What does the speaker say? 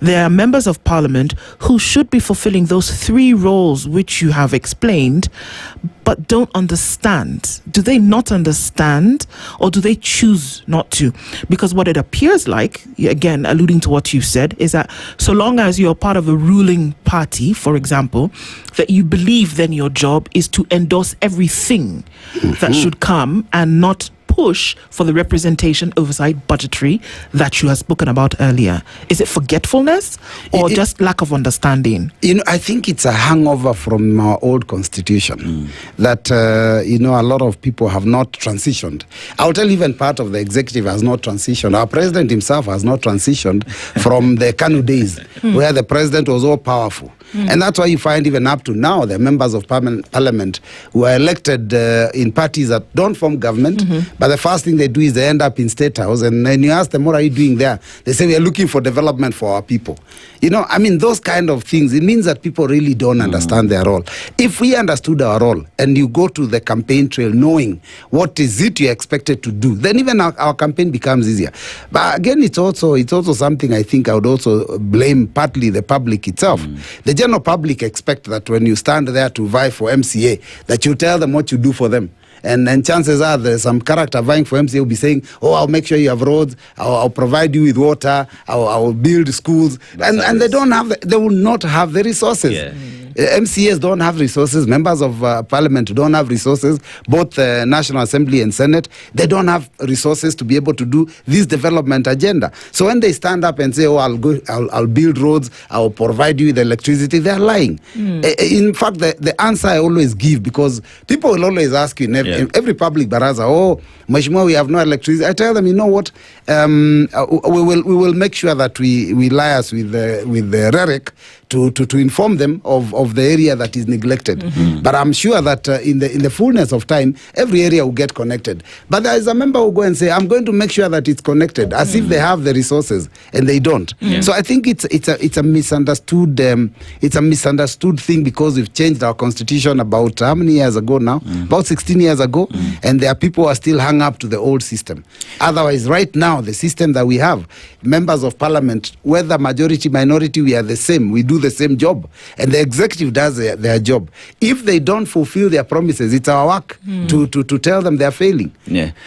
there are members of parliament who should be fulfilling those three roles which you have explained, but don't understand. Do they not understand, or do they choose not to? Because what it appears like, again, alluding to what you said, is that so long as you're part of a ruling party, for example, that you believe then your job is to endorse everything that should come and not push for the representation, oversight, budgetary that you have spoken about earlier. Is it forgetfulness or just lack of understanding? I think it's a hangover from our old constitution that, a lot of people have not transitioned. I'll tell you, even part of the executive has not transitioned. Our president himself has not transitioned from the KANU days where the president was all powerful. And that's why you find even up to now, the members of parliament who are elected in parties that don't form government, but the first thing they do is they end up in State House, and then you ask them, what are you doing there? They say, we are looking for development for our people. Those kind of things, it means that people really don't understand their role. If we understood our role, and you go to the campaign trail knowing what is it you're expected to do, then even our campaign becomes easier. But again, it's also something I think I would also blame partly the public itself. The general public expect that when you stand there to vie for MCA, that you tell them what you do for them. And chances are there's some character vying for MCA will be saying, I'll make sure you have roads, I'll provide you with water, I'll build schools. And they don't have, they will not have the resources. Yeah. MCAs don't have resources, members of parliament don't have resources, both the National Assembly and Senate, they don't have resources to be able to do this development agenda. So when they stand up and say, I'll build roads, I'll provide you with electricity, they're lying. In fact, the answer I always give, because people will always ask you in every public baraza, Mheshimiwa, we have no electricity. I tell them, you know what, we will make sure that we liaise with the REREC to inform them of the area that is neglected. But I'm sure that in the fullness of time, every area will get connected. But there is a member who will go and say, I'm going to make sure that it's connected, as if they have the resources, and they don't. So I think it's a misunderstood thing, because we've changed our constitution about how many years ago now? About 16 years ago, and there are people who are still hung up to the old system. Otherwise, right now, the system that we have, members of parliament, whether majority, minority, we are the same. We do the same job, and the executive does their job. If they don't fulfill their promises, it's our work to tell them they're failing.